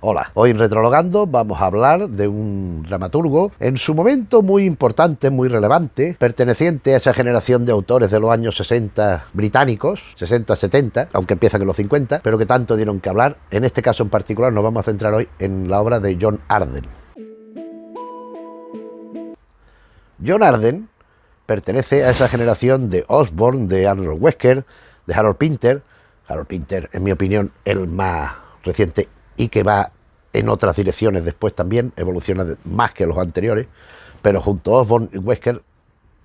Hola, hoy en Retrologando vamos a hablar de un dramaturgo en su momento muy importante, muy relevante, perteneciente a esa generación de autores de los años 60 británicos, 60-70, aunque empiezan en los 50, pero que tanto dieron que hablar. En este caso en particular nos vamos a centrar hoy en la obra de John Arden. John Arden pertenece a esa generación de Osborne, de Arnold Wesker, de Harold Pinter. Harold Pinter, en mi opinión, el más reciente y que va en otras direcciones después también, evoluciona más que los anteriores, pero junto a Osborne, Wesker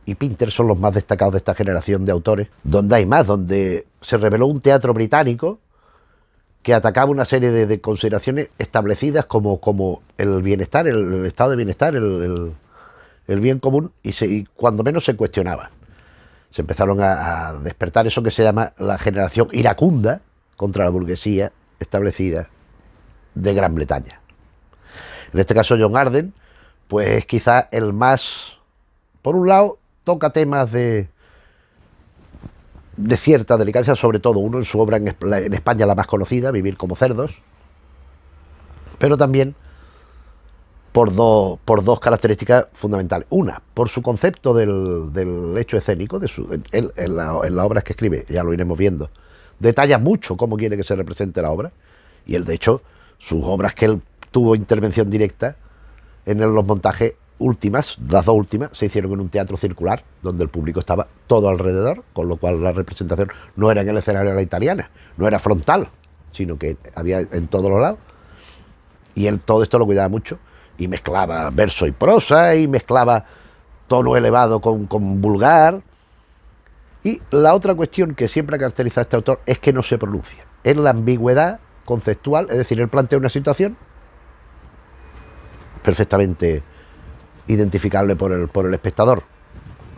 y Pinter son los más destacados de esta generación de autores, donde hay más, donde se reveló un teatro británico que atacaba una serie de consideraciones establecidas como el bienestar, el estado de bienestar, el bien común, y cuando menos se cuestionaba. Se empezaron a despertar eso que se llama la generación iracunda contra la burguesía establecida de Gran Bretaña. En este caso John Arden, pues es quizá el más, por un lado, toca temas de cierta delicadeza, sobre todo uno en su obra en España la más conocida, Vivir como cerdos, pero también por dos características fundamentales. Una, por su concepto del hecho escénico, en las obras que escribe, ya lo iremos viendo, detalla mucho cómo quiere que se represente la obra, y él, de hecho, sus obras que él tuvo intervención directa en los montajes últimas, las dos últimas, se hicieron en un teatro circular, donde el público estaba todo alrededor, con lo cual la representación no era en el escenario a la italiana, no era frontal, sino que había en todos los lados, y él todo esto lo cuidaba mucho, y mezclaba verso y prosa, y mezclaba tono elevado con vulgar. Y la otra cuestión que siempre ha caracterizado a este autor es que no se pronuncia. Es la ambigüedad conceptual, es decir, él plantea una situación perfectamente identificable por el espectador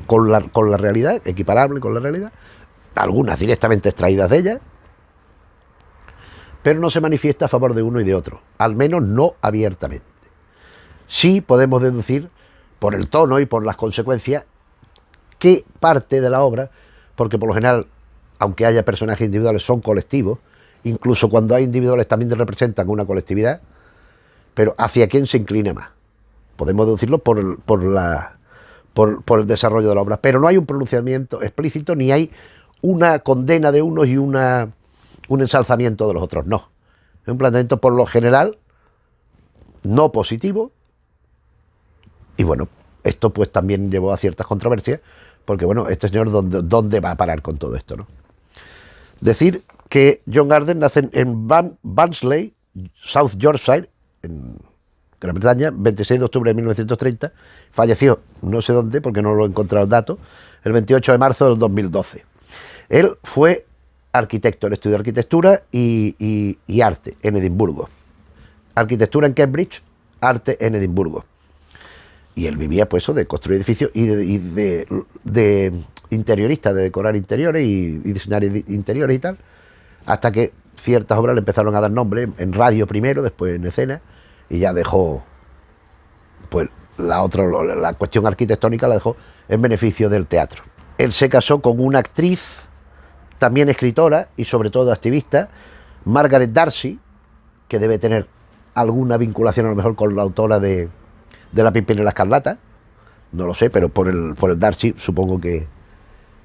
con la realidad, equiparable con la realidad, algunas directamente extraídas de ella, pero no se manifiesta a favor de uno y de otro, al menos no abiertamente. Sí podemos deducir por el tono y por las consecuencias qué parte de la obra, porque por lo general, aunque haya personajes individuales, son colectivos, incluso cuando hay individuales también representan una colectividad, pero hacia quién se inclina más. Podemos deducirlo por el desarrollo de la obra, pero no hay un pronunciamiento explícito, ni hay una condena de unos y un ensalzamiento de los otros, no. Es un planteamiento por lo general no positivo, y bueno, esto pues también llevó a ciertas controversias, porque bueno, este señor ¿dónde va a parar con todo esto, no? Decir que John Arden nace en Barnsley, South Yorkshire, en Gran Bretaña, 26 de octubre de 1930, falleció no sé dónde, porque no lo he encontrado el dato, el 28 de marzo del 2012. Él fue arquitecto, él estudió arquitectura y arte en Edimburgo. Arquitectura en Cambridge, arte en Edimburgo. Y él vivía pues eso de construir edificios y de interiorista, de decorar interiores y diseñar interiores y tal, hasta que ciertas obras le empezaron a dar nombre, en radio primero, después en escena, y ya dejó pues la cuestión arquitectónica la dejó en beneficio del teatro. Él se casó con una actriz, también escritora y sobre todo activista, Margaret Darcy, que debe tener alguna vinculación a lo mejor con la autora de La Pimpinela Escarlata, no lo sé, pero por el Darcy supongo que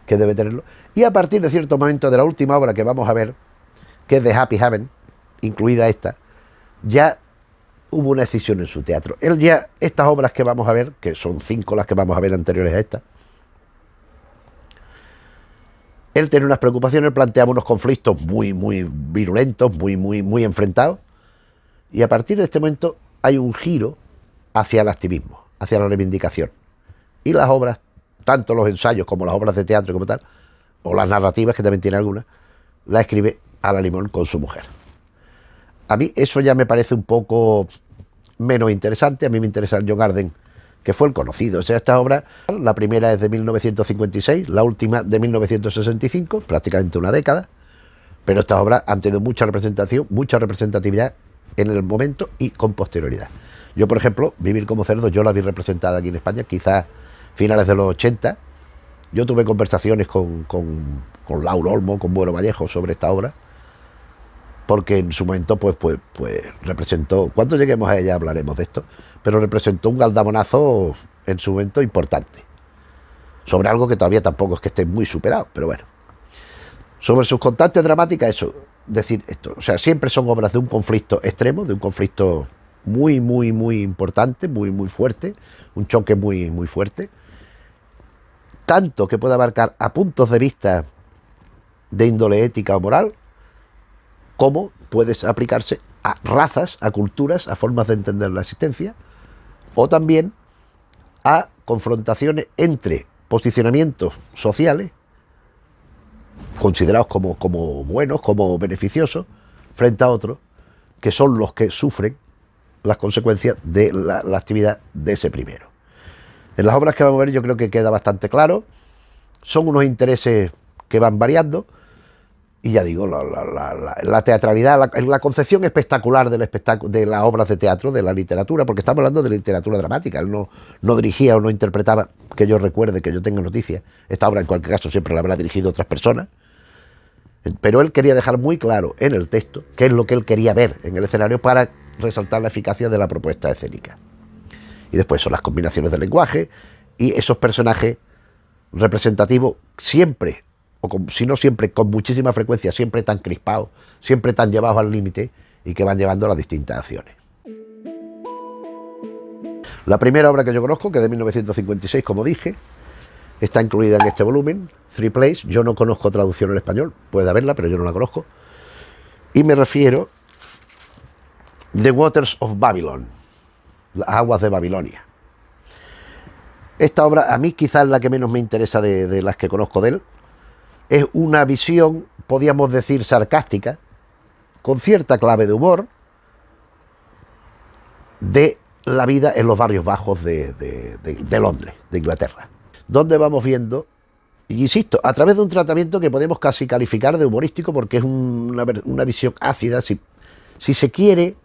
debe tenerlo. Y a partir de cierto momento de la última obra que vamos a ver, que es de Happy Haven, incluida esta, ya hubo una decisión en su teatro. Él ya, estas obras que vamos a ver, que son 5 las que vamos a ver anteriores a esta, él tiene unas preocupaciones, planteaba unos conflictos muy virulentos, muy enfrentados, y a partir de este momento hay un giro hacia el activismo, hacia la reivindicación. Y las obras, tanto los ensayos como las obras de teatro como tal, o las narrativas, que también tiene algunas, las escribe a la limón con su mujer. A mí eso ya me parece un poco menos interesante. A mí me interesa el John Arden, que fue el conocido. O sea, esta obra, la primera es de 1956, la última de 1965, prácticamente una década, pero estas obras han tenido mucha representación, mucha representatividad en el momento y con posterioridad. Yo, por ejemplo, Vivir como cerdo, yo la vi representada aquí en España, quizás finales de los 80. Yo tuve conversaciones con Lauro Olmo, con Bueno Vallejo sobre esta obra, porque en su momento pues representó, cuando lleguemos a ella hablaremos de esto, pero representó un galdamonazo en su momento importante, sobre algo que todavía tampoco es que esté muy superado, pero bueno. Sobre sus constantes dramáticas, eso, decir esto, o sea, siempre son obras de un conflicto extremo, de un conflicto muy, muy, muy importante, muy, muy fuerte, un choque muy, muy fuerte, tanto que puede abarcar a puntos de vista de índole ética o moral, como puede aplicarse a razas, a culturas, a formas de entender la existencia, o también a confrontaciones entre posicionamientos sociales considerados como buenos, como beneficiosos, frente a otros que son los que sufren las consecuencias de la actividad de ese primero. En las obras que vamos a ver yo creo que queda bastante claro, son unos intereses que van variando, y ya digo, la teatralidad, la concepción espectacular de las obras de teatro, de la literatura, porque estamos hablando de literatura dramática, él no dirigía o no interpretaba, que yo recuerde, que yo tenga noticias, esta obra en cualquier caso siempre la habrá dirigido otras personas, pero él quería dejar muy claro en el texto qué es lo que él quería ver en el escenario para resaltar la eficacia de la propuesta escénica. Y después son las combinaciones del lenguaje y esos personajes representativos siempre, si no siempre, con muchísima frecuencia, siempre tan crispados, siempre tan llevados al límite y que van llevando a las distintas acciones. La primera obra que yo conozco, que es de 1956, como dije, está incluida en este volumen, Three Plays. Yo no conozco traducción en español, puede haberla, pero yo no la conozco. Y me refiero a The Waters of Babylon, las aguas de Babilonia. Esta obra, a mí quizás la que menos me interesa de las que conozco de él, es una visión, podríamos decir, sarcástica, con cierta clave de humor, de la vida en los barrios bajos de Londres, de Inglaterra, donde vamos viendo, y insisto, a través de un tratamiento que podemos casi calificar de humorístico, porque es una visión ácida, si se quiere,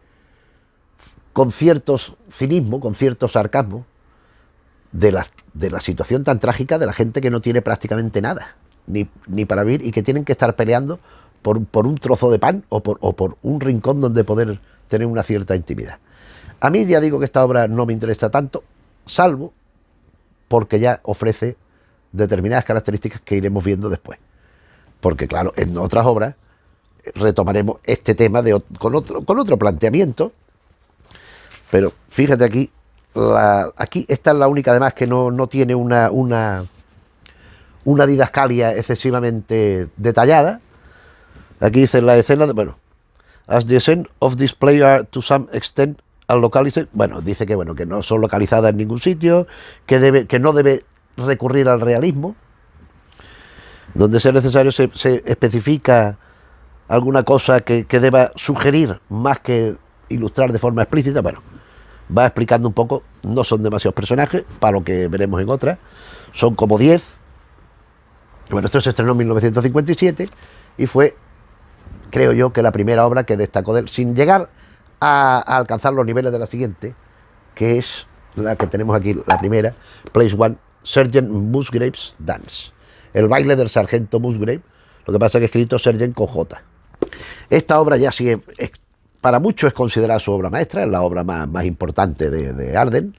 con cierto cinismo, con cierto sarcasmo, de la situación tan trágica de la gente que no tiene prácticamente nada, ni para vivir, y que tienen que estar peleando por un trozo de pan o por un rincón donde poder tener una cierta intimidad. A mí ya digo que esta obra no me interesa tanto, salvo porque ya ofrece determinadas características que iremos viendo después. Porque claro, en otras obras retomaremos este tema con otro planteamiento, pero fíjate aquí, aquí esta es la única además que no tiene una didascalia excesivamente detallada. Aquí dice la escena, as the scene of this play are to some extent localized, dice que no son localizadas en ningún sitio, que no debe recurrir al realismo, donde sea necesario se especifica alguna cosa que deba sugerir más que ilustrar de forma explícita. Va explicando un poco, no son demasiados personajes, para lo que veremos en otras, son como 10. Esto se estrenó en 1957 y fue, creo yo, que la primera obra que destacó de él, sin llegar a alcanzar los niveles de la siguiente, que es la que tenemos aquí, la primera, Place One, Sergeant Musgrave's Dance, el baile del sargento Musgrave, lo que pasa es que escrito Sergeant con J. Esta obra ya sí para muchos es considerada su obra maestra, es la obra más importante de Arden,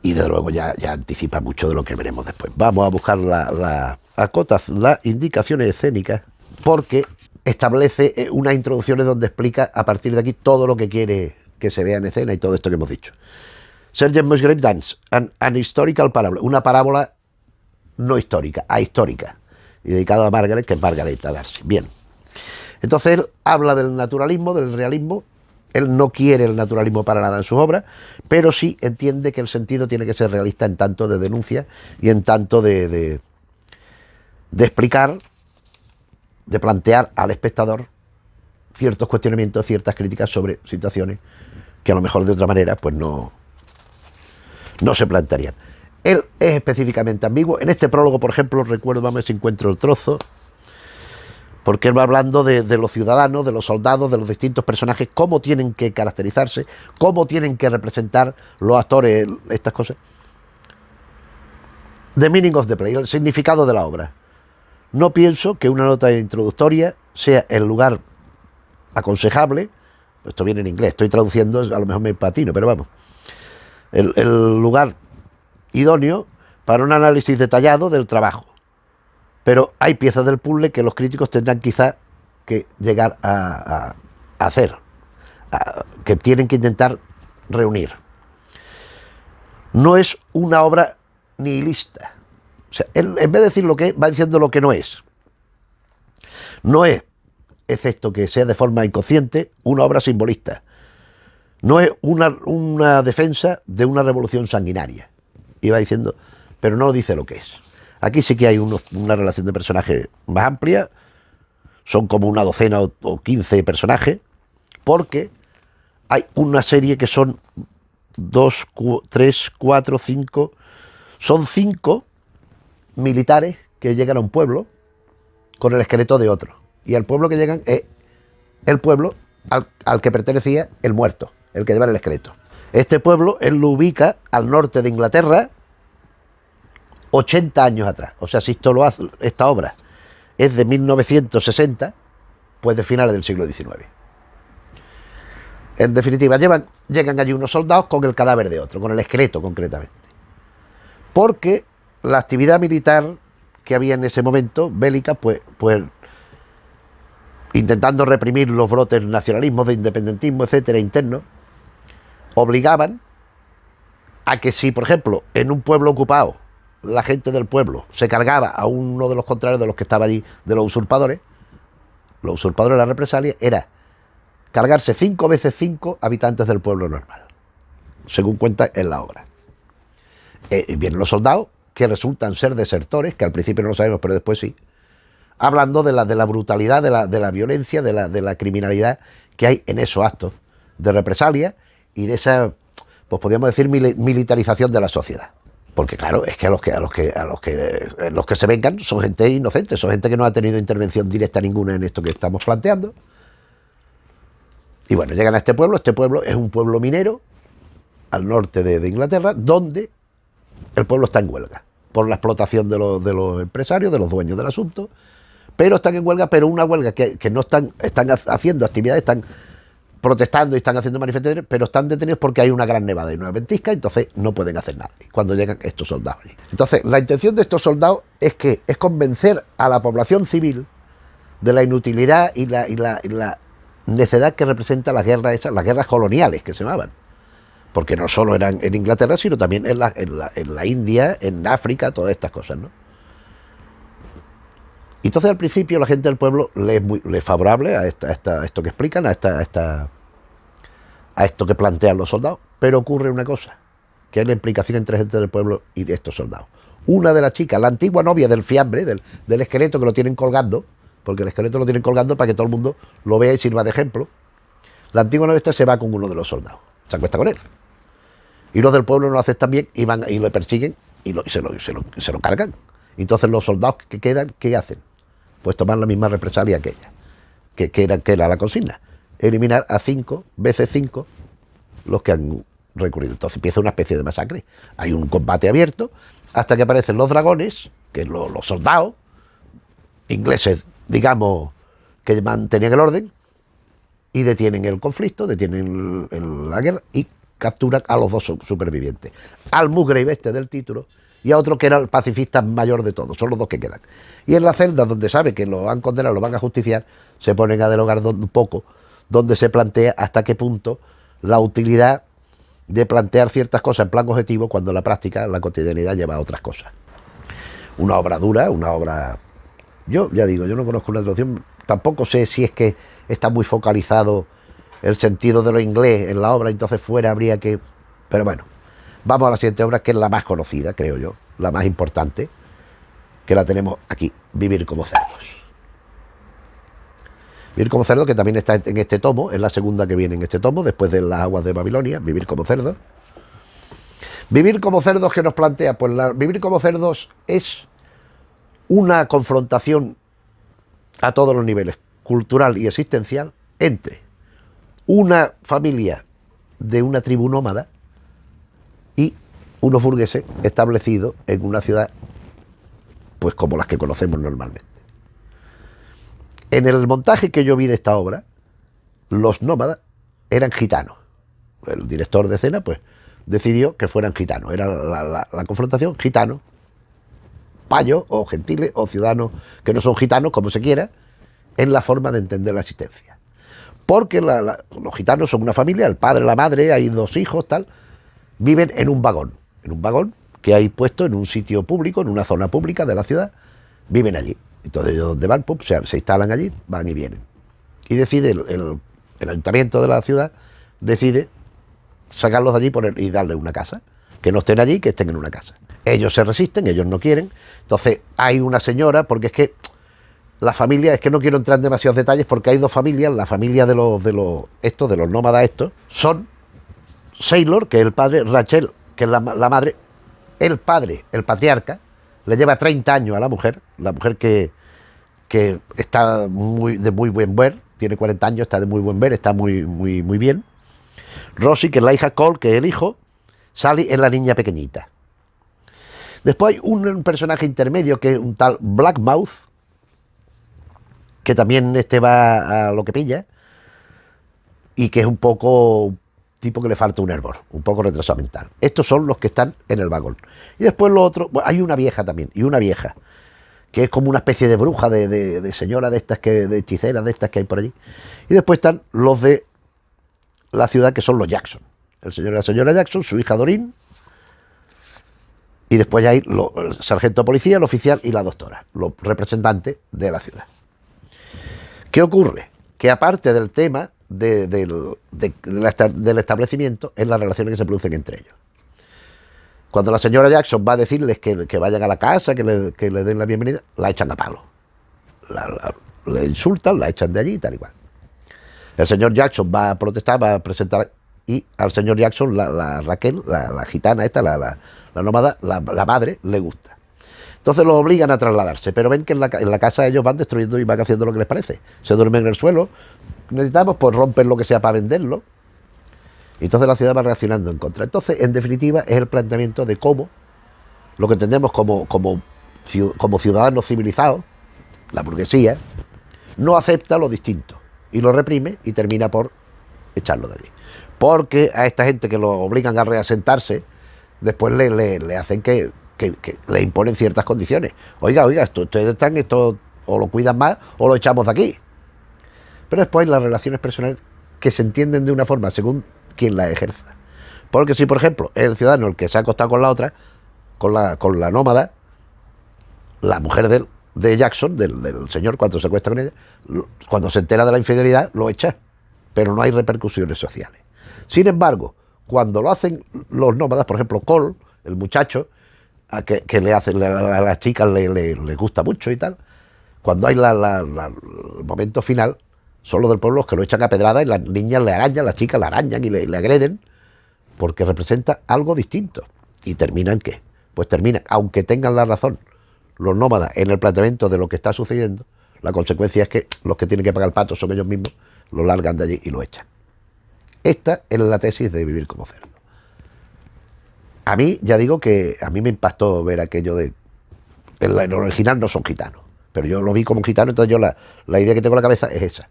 y desde luego ya anticipa mucho de lo que veremos después. Vamos a buscar las indicaciones escénicas, porque establece unas introducciones donde explica a partir de aquí todo lo que quiere que se vea en escena y todo esto que hemos dicho. Sergeant Musgrave Dance, an historical parable, una parábola no histórica, ahistórica, y dedicado a Margaret, que es Margareta Darcy. Bien, entonces él habla del naturalismo, del realismo. Él no quiere el naturalismo para nada en sus obras, pero sí entiende que el sentido tiene que ser realista en tanto de denuncia y en tanto de explicar, de plantear al espectador ciertos cuestionamientos, ciertas críticas sobre situaciones que a lo mejor de otra manera pues no se plantearían. Él es específicamente ambiguo. En este prólogo, por ejemplo, recuerdo, vamos a ver si encuentro el trozo, porque él va hablando de los ciudadanos, de los soldados, de los distintos personajes, cómo tienen que caracterizarse, cómo tienen que representar los actores, estas cosas. The meaning of the play, el significado de la obra. No pienso que una nota introductoria sea el lugar aconsejable, esto viene en inglés, estoy traduciendo, a lo mejor me patino, pero vamos, el lugar idóneo para un análisis detallado del trabajo. Pero hay piezas del puzzle que los críticos tendrán quizá que llegar a hacer, que tienen que intentar reunir. No es una obra nihilista. O sea, él, en vez de decir lo que es, va diciendo lo que no es. No es, excepto que sea de forma inconsciente, una obra simbolista. No es una defensa de una revolución sanguinaria. Y va diciendo, pero no dice lo que es. Aquí sí que hay una relación de personajes más amplia. Son como una docena o 15 personajes, porque hay una serie que son 2, 3, 4, 5. Son 5 militares que llegan a un pueblo con el esqueleto de otro. Y al pueblo que llegan es el pueblo al que pertenecía el muerto, el que lleva el esqueleto. Este pueblo él lo ubica al norte de Inglaterra, 80 años atrás. O sea, si esta obra es de 1960, pues de finales del siglo XIX. En definitiva, llegan allí unos soldados con el cadáver de otro, con el esqueleto concretamente. Porque la actividad militar que había en ese momento, bélica, pues intentando reprimir los brotes nacionalismos, de independentismo, etcétera, internos, obligaban a que si, por ejemplo, en un pueblo ocupado, la gente del pueblo se cargaba a uno de los contrarios de los que estaba allí, de los usurpadores de la represalia, era cargarse 5 veces 5 habitantes del pueblo normal, según cuenta en la obra. Vienen los soldados, que resultan ser desertores, que al principio no lo sabemos, pero después sí, hablando de la brutalidad, de la violencia, de la criminalidad que hay en esos actos de represalia y de esa, pues podríamos decir, militarización de la sociedad. Porque claro, es que los que se vengan son gente inocente, son gente que no ha tenido intervención directa ninguna en esto que estamos planteando. Y bueno, llegan a este pueblo es un pueblo minero, al norte de Inglaterra, donde el pueblo está en huelga, por la explotación de los empresarios, de los dueños del asunto, pero están en huelga, pero una huelga que no están haciendo actividades, están protestando y están haciendo manifestaciones, pero están detenidos porque hay una gran nevada y una ventisca, entonces no pueden hacer nada cuando llegan estos soldados allí. Entonces, la intención de estos soldados es convencer a la población civil de la inutilidad y la necedad que representa las guerras coloniales que se llamaban. Porque no solo eran en Inglaterra, sino también en la India, en África, todas estas cosas, ¿no? Y entonces al principio la gente del pueblo le es favorable a esto que explican, a esto que plantean los soldados, pero ocurre una cosa, que es la implicación entre gente del pueblo y estos soldados. Una de las chicas, la antigua novia del fiambre, del esqueleto que lo tienen colgando, porque el esqueleto lo tienen colgando para que todo el mundo lo vea y sirva de ejemplo, la antigua novia se va con uno de los soldados, se acuesta con él. Y los del pueblo no lo aceptan bien y van y lo persiguen y se lo cargan. Entonces los soldados que quedan, ¿qué hacen? Pues tomar la misma represalia que ella, que era la consigna. Eliminar a 5 veces 5 los que han recurrido. Entonces empieza una especie de masacre. Hay un combate abierto hasta que aparecen los dragones, que es los soldados ingleses, digamos, que mantenían el orden y detienen el conflicto, detienen la guerra y capturan a los 2 supervivientes. Al Musgrave este del título y a otro que era el pacifista mayor de todos. Son los 2 que quedan. Y en la celda donde sabe que lo han condenado, lo van a justiciar, se ponen a dialogar un poco, donde se plantea hasta qué punto la utilidad de plantear ciertas cosas en plan objetivo cuando la práctica, la cotidianidad lleva a otras cosas. Una obra dura, una obra... Yo ya digo, yo no conozco una traducción, tampoco sé si es que está muy focalizado el sentido de lo inglés en la obra, entonces fuera habría que... Pero bueno, vamos a la siguiente obra, que es la más conocida, creo yo, la más importante, que la tenemos aquí, Vivir como cerdos. Vivir como cerdos, que también está en este tomo, es la segunda que viene en este tomo, después de Las aguas de Babilonia, Vivir como cerdos. Vivir como cerdos, que nos plantea, pues Vivir como cerdos es una confrontación a todos los niveles, cultural y existencial, entre una familia de una tribu nómada y unos burgueses establecidos en una ciudad pues como las que conocemos normalmente. En el montaje que yo vi de esta obra, los nómadas eran gitanos. El director de escena, pues, decidió que fueran gitanos. Era la confrontación gitanos, payos o gentiles o ciudadanos que no son gitanos, como se quiera, en la forma de entender la existencia. Porque los gitanos son una familia, el padre, la madre, hay 2 hijos, tal, viven en un vagón que hay puesto en un sitio público, en una zona pública de la ciudad, viven allí. Entonces ellos donde van, pum, se instalan allí, van y vienen. Y decide el ayuntamiento de la ciudad, decide sacarlos de allí y darles una casa. Que no estén allí, que estén en una casa. Ellos se resisten, ellos no quieren. Entonces hay una señora, porque es que la familia, es que no quiero entrar en demasiados detalles, porque hay 2 familias, la familia de los nómadas estos, son Sailor, que es el padre, Rachel, que es la madre, el padre, el patriarca, le lleva 30 años a la mujer que está de muy buen ver, tiene 40 años, está de muy buen ver, está muy bien. Rosie, que es la hija, Cole, que es el hijo, Sally es la niña pequeñita. Después hay un personaje intermedio que es un tal Blackmouth, que también va a lo que pilla, y que es un poco tipo que le falta un hervor, un poco retrasado mental. Estos son los que están en el vagón. Y después los otros, bueno, hay una vieja también, y una vieja, que es como una especie de bruja, de señora de estas, de hechicera de estas que hay por allí. Y después están los de la ciudad, que son los Jackson. El señor y la señora Jackson, su hija Doreen, y después hay el sargento de policía, el oficial y la doctora, los representantes de la ciudad. ¿Qué ocurre? Que aparte del tema del establecimiento, es las relaciones que se producen entre ellos. Cuando la señora Jackson va a decirles que vayan a la casa, que le den la bienvenida, la echan a palo. Le insultan, la echan de allí y tal y cual. El señor Jackson va a protestar, va a presentar, y al señor Jackson la Raquel, la gitana esta, la nómada, la madre, le gusta. Entonces los obligan a trasladarse, pero ven que en la casa ellos van destruyendo y van haciendo lo que les parece. Se duermen en el suelo, necesitamos, pues rompen lo que sea para venderlo. Y entonces la ciudad va reaccionando en contra. Entonces, en definitiva, es el planteamiento de cómo lo que entendemos como ciudadanos civilizados, la burguesía, no acepta lo distinto y lo reprime y termina por echarlo de allí. Porque a esta gente que lo obligan a reasentarse, después le hacen que le imponen ciertas condiciones. Oiga, ustedes están esto, o lo cuidan más o lo echamos de aquí. Pero después las relaciones personales que se entienden de una forma según quien las ejerza. Porque si, por ejemplo, es el ciudadano el que se ha acostado con la otra, con la nómada, la mujer de Jackson, del señor, cuando se acuesta con ella, cuando se entera de la infidelidad, lo echa. Pero no hay repercusiones sociales. Sin embargo, cuando lo hacen los nómadas, por ejemplo, Cole, el muchacho, que le hacen a las chicas le gusta mucho y tal, cuando hay el momento final, son los del pueblo los que lo echan a pedrada y las niñas le arañan, las chicas le arañan y le agreden, porque representa algo distinto. ¿Y termina en qué? Pues termina, aunque tengan la razón los nómadas en el planteamiento de lo que está sucediendo, la consecuencia es que los que tienen que pagar el pato son ellos mismos, lo largan de allí y lo echan. Esta es la tesis de Vivir como cerdo. A mí, ya digo que a mí me impactó ver aquello de... En el original no son gitanos, pero yo lo vi como un gitano, entonces yo la idea que tengo en la cabeza es esa.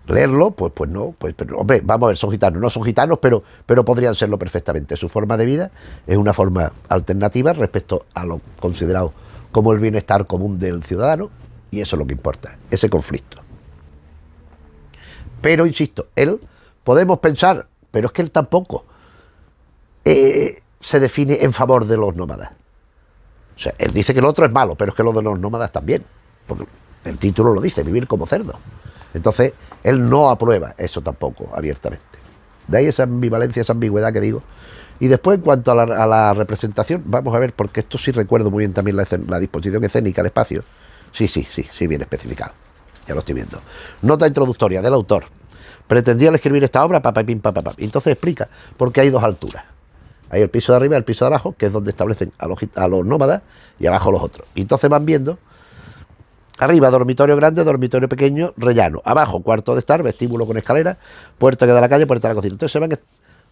Leerlo, pues no, pero, hombre, vamos a ver, son gitanos, no son gitanos, pero podrían serlo perfectamente. Su forma de vida es una forma alternativa respecto a lo considerado como el bienestar común del ciudadano, y eso es lo que importa, ese conflicto. Pero, insisto, podemos pensar, pero es que él tampoco se define en favor de los nómadas. O sea, él dice que el otro es malo, pero es que lo de los nómadas también, porque el título lo dice, vivir como cerdo. Entonces, él no aprueba eso tampoco abiertamente. De ahí esa ambivalencia, esa ambigüedad que digo. Y después, en cuanto a la representación, vamos a ver, porque esto sí recuerdo muy bien también la disposición escénica, el espacio. Sí, bien especificado. Ya lo estoy viendo. Nota introductoria del autor. Pretendía al escribir esta obra, y entonces explica por qué hay 2 alturas. Hay el piso de arriba y el piso de abajo, que es donde establecen a los nómadas, y abajo los otros. Y entonces van viendo... Arriba, dormitorio grande, dormitorio pequeño, rellano. Abajo, cuarto de estar, vestíbulo con escalera, puerta que da a la calle, puerta de la cocina. Entonces se van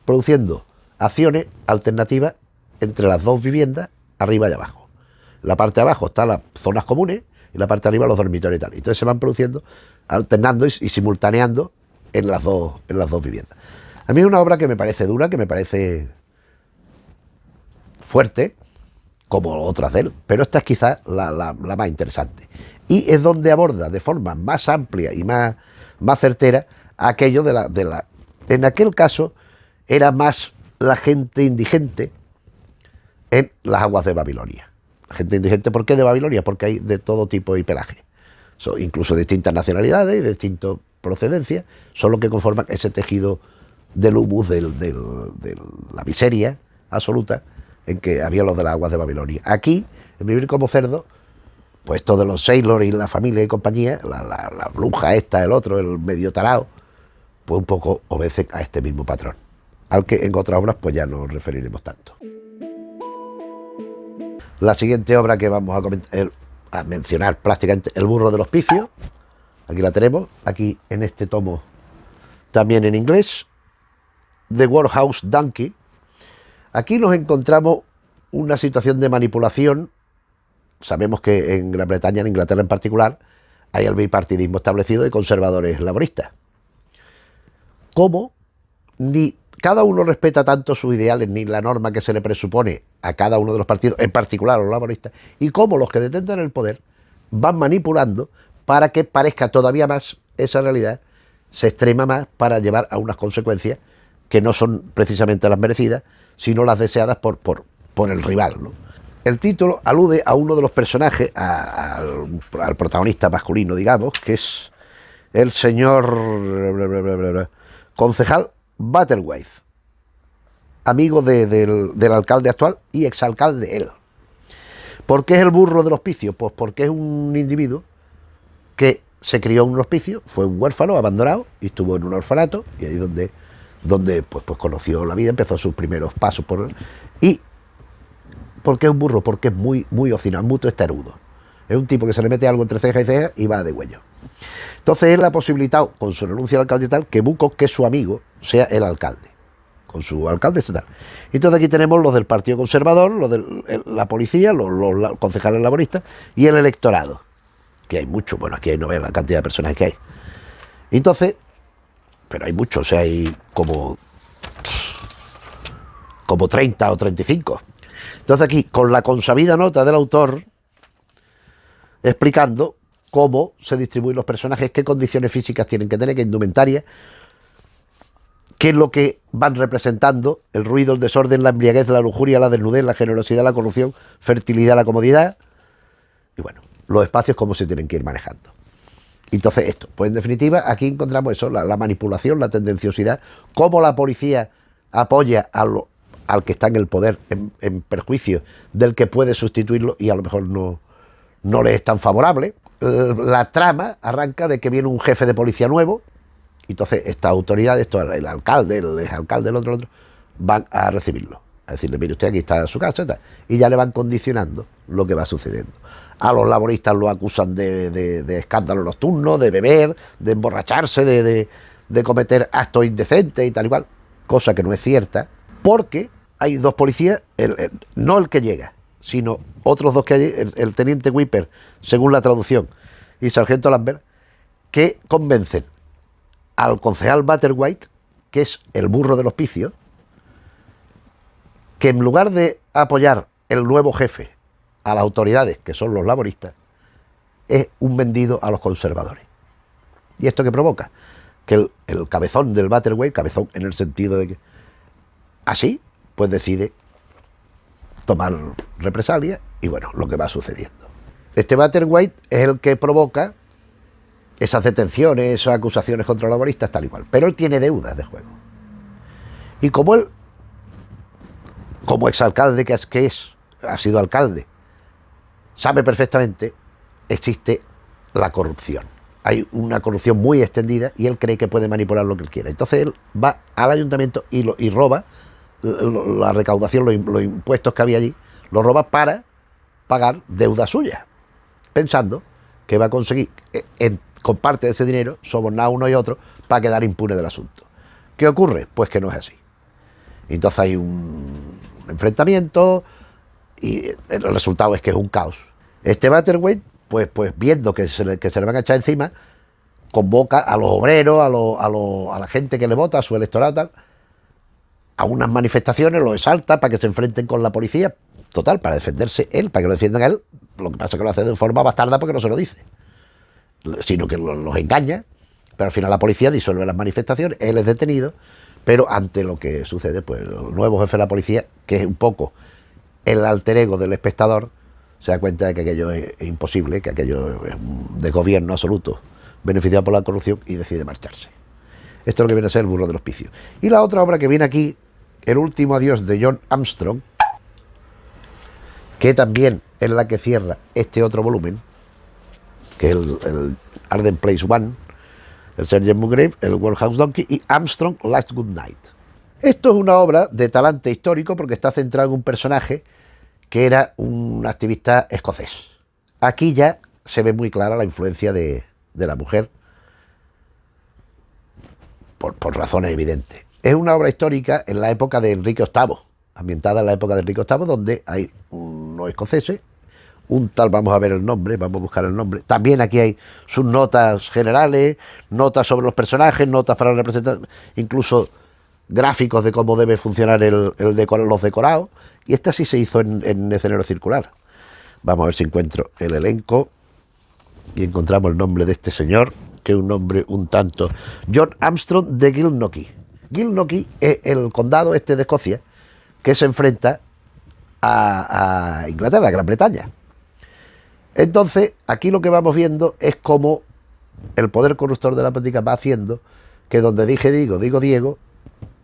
produciendo acciones alternativas entre las 2 viviendas, arriba y abajo. La parte de abajo están las zonas comunes y la parte de arriba los dormitorios y tal. Entonces se van produciendo, alternando y simultaneando en las dos viviendas. A mí es una obra que me parece dura, que me parece fuerte, como otras de él, pero esta es quizás la más interesante. Y es donde aborda de forma más amplia y más certera aquello de la... En aquel caso era más la gente indigente en las aguas de Babilonia. La gente indigente, ¿por qué de Babilonia? Porque hay de todo tipo y pelaje. Son incluso distintas nacionalidades y de distintas procedencias, son los que conforman ese tejido del humus, de la miseria absoluta en que había los de las aguas de Babilonia. Aquí, en Vivir como cerdo, pues todos los Sailor y la familia y compañía, la bruja esta, el otro, el medio tarao, pues un poco obedecen a este mismo patrón, al que en otras obras pues ya no nos referiremos tanto. La siguiente obra que vamos a comentar, a mencionar prácticamente, El burro del hospicio. Aquí la tenemos, aquí en este tomo también en inglés, The Workhouse Donkey. Aquí nos encontramos una situación de manipulación. Sabemos que en Gran Bretaña, en Inglaterra en particular, hay el bipartidismo establecido de conservadores laboristas. ¿Cómo? Ni cada uno respeta tanto sus ideales ni la norma que se le presupone a cada uno de los partidos, en particular a los laboristas, y cómo los que detentan el poder van manipulando para que parezca todavía más esa realidad, se extrema más para llevar a unas consecuencias que no son precisamente las merecidas, sino las deseadas por el rival, ¿no? El título alude a uno de los personajes, al protagonista masculino, digamos, que es el señor concejal Butterworth, amigo del alcalde actual y exalcalde él. ¿Por qué es el burro del hospicio? Pues porque es un individuo que se crió en un hospicio, fue un huérfano abandonado y estuvo en un orfanato, y ahí donde pues conoció la vida, empezó sus primeros pasos y ¿por qué es un burro? Porque es muy obstinado, muy testarudo. Es un tipo que se le mete algo entre ceja y ceja y va de huello. Entonces él ha posibilitado, con su renuncia al alcalde y tal, que Buco, que es su amigo, sea el alcalde. Con su alcalde estatal. Entonces aquí tenemos los del Partido Conservador, los de la policía, los concejales laboristas y el electorado. Que hay mucho, bueno, aquí no vean la cantidad de personas que hay. Entonces, pero hay muchos, o sea, hay como 30 o 35. Entonces aquí, con la consabida nota del autor, explicando cómo se distribuyen los personajes, qué condiciones físicas tienen que tener, qué indumentaria, qué es lo que van representando: el ruido, el desorden, la embriaguez, la lujuria, la desnudez, la generosidad, la corrupción, fertilidad, la comodidad, y bueno, los espacios, cómo se tienen que ir manejando. Entonces esto, pues en definitiva, aquí encontramos eso, la manipulación, la tendenciosidad, cómo la policía apoya al que está en el poder en perjuicio del que puede sustituirlo y a lo mejor no le es tan favorable. La trama arranca de que viene un jefe de policía nuevo, y entonces estas autoridades, el alcalde, el exalcalde, el otro, van a recibirlo, a decirle: mire usted, aquí está su casa y tal, y ya le van condicionando lo que va sucediendo. A los laboristas lo acusan de escándalo nocturno, de beber, de emborracharse, de cometer actos indecentes y tal y cual, cosa que no es cierta, porque hay dos policías, no el que llega, sino otros dos que hay, el teniente Whipper, según la traducción, y sargento Lambert, que convencen al concejal Butterworth, que es el burro del hospicio, que en lugar de apoyar el nuevo jefe a las autoridades, que son los laboristas, es un vendido a los conservadores. ¿Y esto qué provoca? Que el cabezón del Butterworth, cabezón en el sentido de que así, pues decide tomar represalias, y bueno, lo que va sucediendo. Este Butterworth es el que provoca esas detenciones, esas acusaciones contra los laboristas, tal y cual. Pero él tiene deudas de juego. Y como él, como exalcalde que ha sido alcalde, sabe perfectamente, existe la corrupción. Hay una corrupción muy extendida y él cree que puede manipular lo que él quiera. Entonces él va al ayuntamiento y roba la recaudación, los impuestos que había allí, los roba para pagar deudas suyas, pensando que va a conseguir con parte de ese dinero sobornar a uno y otro para quedar impune del asunto. ¿Qué ocurre? Pues que no es así. Entonces hay un enfrentamiento y el resultado es que es un caos. Este Butterworth, pues viendo que se le van a echar encima, convoca a los obreros, a la gente que le vota, a su electorado, tal, a unas manifestaciones, los exalta para que se enfrenten con la policía, total, para defenderse él, para que lo defiendan a él. Lo que pasa es que lo hace de forma bastarda porque no se lo dice, sino que los engaña, pero al final la policía disuelve las manifestaciones, él es detenido, pero ante lo que sucede, pues el nuevo jefe de la policía, que es un poco el alter ego del espectador, se da cuenta de que aquello es imposible, que aquello es un desgobierno absoluto, beneficiado por la corrupción, y decide marcharse. Esto es lo que viene a ser el burro del hospicio. Y la otra obra que viene aquí, El último adiós de John Armstrong, que también es la que cierra este otro volumen, que es el Arden Place One, el Sergeant Mulgrave, el World Donkey y Armstrong Last Good Night. Esto es una obra de talante histórico porque está centrado en un personaje que era un activista escocés. Aquí ya se ve muy clara la influencia de la mujer por razones evidentes. Es una obra histórica en la época de Enrique VIII, ambientada en la época de Enrique VIII, donde hay unos escoceses, un tal, vamos a ver el nombre, vamos a buscar el nombre. También aquí hay sus notas generales, notas sobre los personajes, notas para representar, incluso gráficos de cómo debe funcionar los decorados. Y esta sí se hizo en escenario circular. Vamos a ver si encuentro el elenco y encontramos el nombre de este señor, que es un nombre un tanto... John Armstrong de Gilnockie. Gilnockie es el condado este de Escocia que se enfrenta a Inglaterra, a Gran Bretaña. Entonces, aquí lo que vamos viendo es cómo el poder corruptor de la política va haciendo que donde dije digo Diego,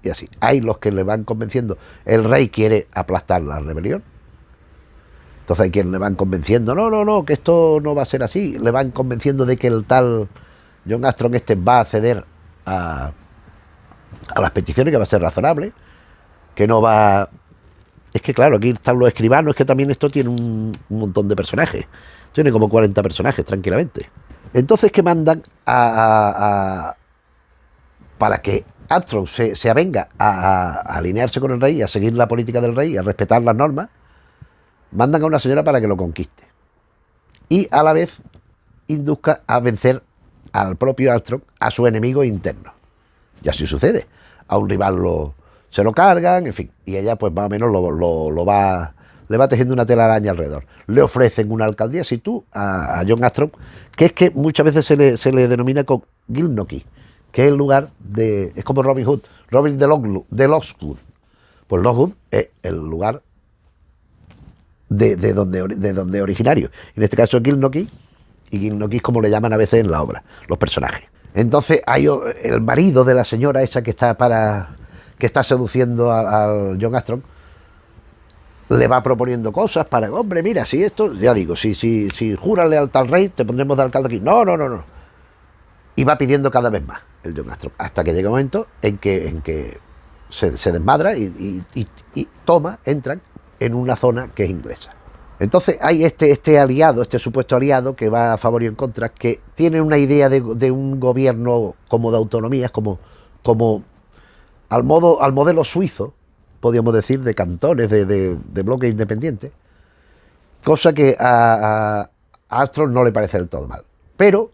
y así. Hay los que le van convenciendo. El rey quiere aplastar la rebelión. Entonces hay quienes le van convenciendo, no, que esto no va a ser así. Le van convenciendo de que el tal John Armstrong va a ceder a las peticiones, que va a ser razonable, que no va... Es que claro, aquí están los escribanos, es que también esto tiene un montón de personajes. Tiene como 40 personajes, tranquilamente. Entonces, que mandan para que Armstrong se avenga a alinearse con el rey, a seguir la política del rey, a respetar las normas, mandan a una señora para que lo conquiste. Y a la vez induzca a vencer al propio Armstrong, a su enemigo interno. Y así sucede. A un rival se lo cargan, en fin. Y ella pues más o menos le va tejiendo una telaraña alrededor. Le ofrecen una alcaldía, si tú, a John Armstrong, que es que muchas veces se le denomina con Gilnockie, que es el lugar de... Es como Robin Hood, Robin de Lockwood. Pues Lockwood es el lugar de donde originario. En este caso es Gilnockie, y Gilnockie es como le llaman a veces en la obra, los personajes. Entonces hay el marido de la señora esa que está seduciendo al John Armstrong, le va proponiendo cosas para, hombre, mira, si esto, ya digo, si juras lealtad al rey, te pondremos de alcalde aquí. No. Y va pidiendo cada vez más el John Armstrong, hasta que llega un momento en que se desmadra y entran en una zona que es inglesa. Entonces hay este aliado, este supuesto aliado que va a favor y en contra, que tiene una idea de un gobierno como de autonomías, como al modelo suizo, podríamos decir, de cantones, de bloques independientes, cosa que a Armstrong no le parece del todo mal. Pero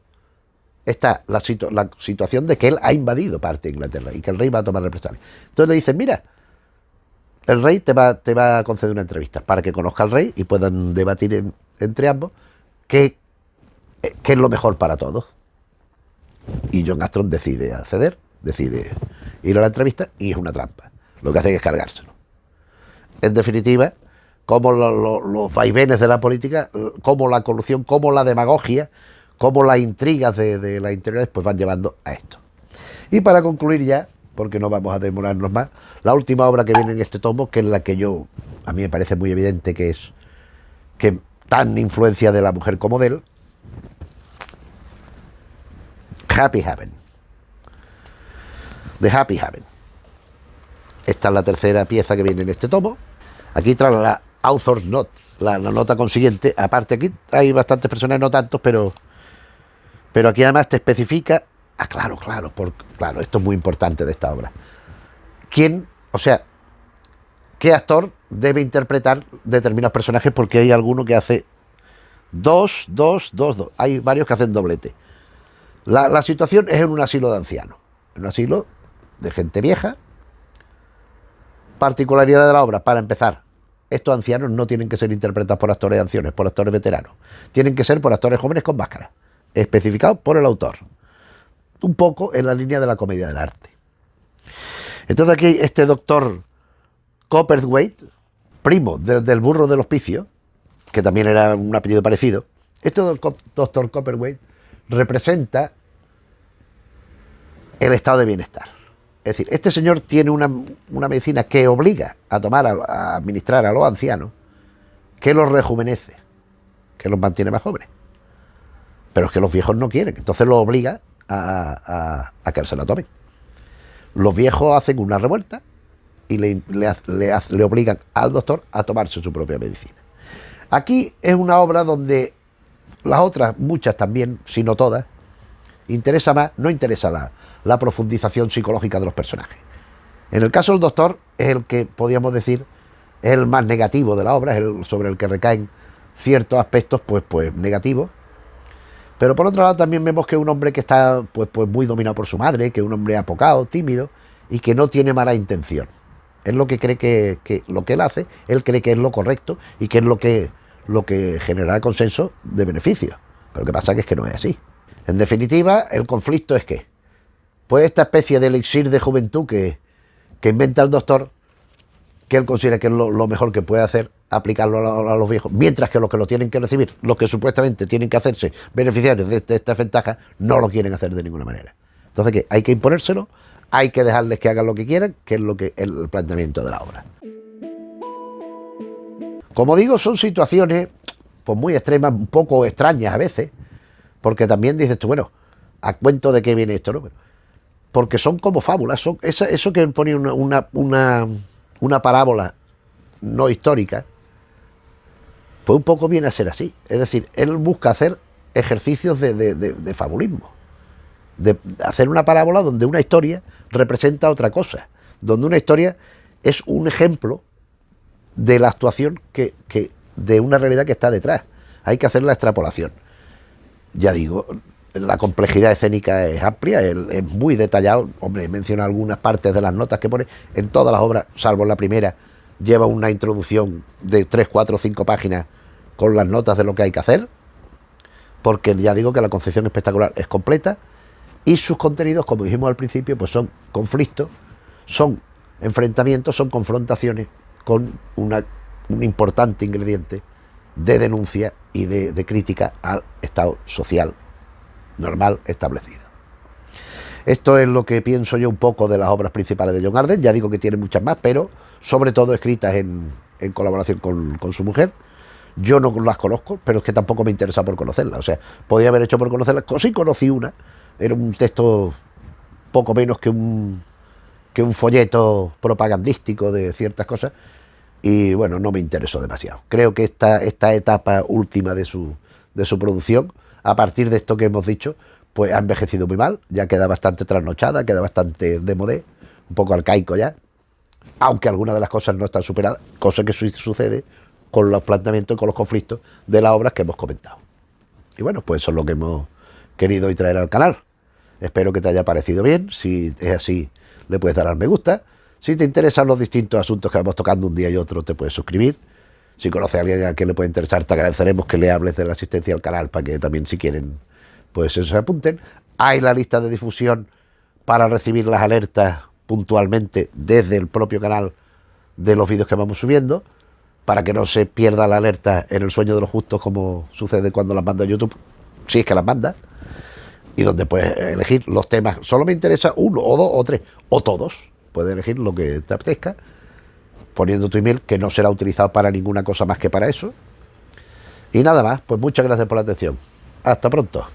está la situación de que él ha invadido parte de Inglaterra y que el rey va a tomar represalias. Entonces le dicen, mira, el rey te va a conceder una entrevista para que conozca al rey y puedan debatir entre ambos qué es lo mejor para todos. Y John Armstrong decide acceder, decide ir a la entrevista, y es una trampa. Lo que hace es cargárselo. En definitiva, como los vaivenes de la política, como la corrupción, como la demagogia, como las intrigas de las interioridades, pues van llevando a esto. Y para concluir ya, porque no vamos a demorarnos más, la última obra que viene en este tomo, que es la que a mí me parece muy evidente que tan influencia de la mujer como de él, Happy Haven. The Happy Haven. Esta es la tercera pieza que viene en este tomo. Aquí trae la Author Note, la nota consiguiente. Aparte, aquí hay bastantes personas, no tantos, pero aquí además te especifica. Claro, esto es muy importante de esta obra. ¿Qué actor debe interpretar determinados personajes? Porque hay alguno que hace dos. Hay varios que hacen doblete. La situación es en un asilo de ancianos, en un asilo de gente vieja. Particularidad de la obra, para empezar, estos ancianos no tienen que ser interpretados por actores ancianos, por actores veteranos. Tienen que ser por actores jóvenes con máscara, especificado por el autor. Un poco en la línea de la comedia del arte. Entonces aquí este doctor Copperthwaite, primo del burro del hospicio, que también era un apellido parecido, este doctor Copperthwaite representa el estado de bienestar. Es decir, este señor tiene una medicina que obliga a tomar, a administrar a los ancianos, que los rejuvenece, que los mantiene más jóvenes. Pero es que los viejos no quieren, entonces los obliga a que se la tomen. Los viejos hacen una revuelta y le obligan al doctor a tomarse su propia medicina. Aquí es una obra donde las otras, muchas también, si no todas, no interesa la profundización psicológica de los personajes. En el caso del doctor es el que, podríamos decir, es el más negativo de la obra, es el sobre el que recaen ciertos aspectos pues negativos. Pero por otro lado también vemos que es un hombre que está pues muy dominado por su madre, que es un hombre apocado, tímido y que no tiene mala intención. Es lo que cree que lo que él hace, él cree que es lo correcto y que es lo que generará el consenso de beneficio. Pero lo que pasa es que no es así. En definitiva, el conflicto es que, pues esta especie de elixir de juventud que inventa el doctor, que él considera que es lo mejor que puede hacer, aplicarlo a los viejos, mientras que los que lo tienen que recibir, los que supuestamente tienen que hacerse beneficiarios de estas ventajas, no lo quieren hacer de ninguna manera. Entonces, ¿qué? Hay que imponérselo, hay que dejarles que hagan lo que quieran, que es el planteamiento de la obra. Como digo, son situaciones pues muy extremas, un poco extrañas a veces, porque también dices tú, bueno, ¿a cuento de qué viene esto, no? Porque son como fábulas, son eso que pone una parábola no histórica, pues un poco viene a ser así. Es decir, él busca hacer ejercicios de fabulismo, de hacer una parábola donde una historia representa otra cosa, donde una historia es un ejemplo de la actuación de una realidad que está detrás. Hay que hacer la extrapolación. Ya digo, la complejidad escénica es amplia, es muy detallado. Hombre, menciona algunas partes de las notas que pone. En todas las obras, salvo en la primera, lleva una introducción de 3, 4, 5 páginas con las notas de lo que hay que hacer, porque ya digo que la concepción espectacular es completa y sus contenidos, como dijimos al principio, pues son conflictos, son enfrentamientos, son confrontaciones con un importante ingrediente de denuncia y de crítica al estado social normal establecido. Esto es lo que pienso yo un poco de las obras principales de John Arden. Ya digo que tiene muchas más, pero sobre todo escritas en colaboración con su mujer. Yo no las conozco, pero es que tampoco me interesa por conocerlas. O sea, podría haber hecho por conocerlas. Sí conocí una. Era un texto poco menos que un folleto propagandístico de ciertas cosas. Y bueno, no me interesó demasiado. Creo que esta etapa última de su producción, a partir de esto que hemos dicho, pues ha envejecido muy mal, ya queda bastante trasnochada, queda bastante de modé, un poco arcaico ya, aunque algunas de las cosas no están superadas, cosa que sucede con los planteamientos y con los conflictos de las obras que hemos comentado. Y bueno, pues eso es lo que hemos querido hoy traer al canal. Espero que te haya parecido bien. Si es así, le puedes dar al me gusta. Si te interesan los distintos asuntos que vamos tocando un día y otro, te puedes suscribir. Si conoces a alguien a quien le puede interesar, te agradeceremos que le hables de la asistencia al canal para que también, si quieren, pues se apunten. Hay la lista de difusión para recibir las alertas puntualmente desde el propio canal de los vídeos que vamos subiendo, para que no se pierda la alerta en el sueño de los justos, como sucede cuando las manda YouTube, si es que las manda, y donde puedes elegir los temas. Solo me interesa uno, o dos, o tres, o todos. Puedes elegir lo que te apetezca, poniendo tu email, que no será utilizado para ninguna cosa más que para eso. Y nada más, pues muchas gracias por la atención. Hasta pronto.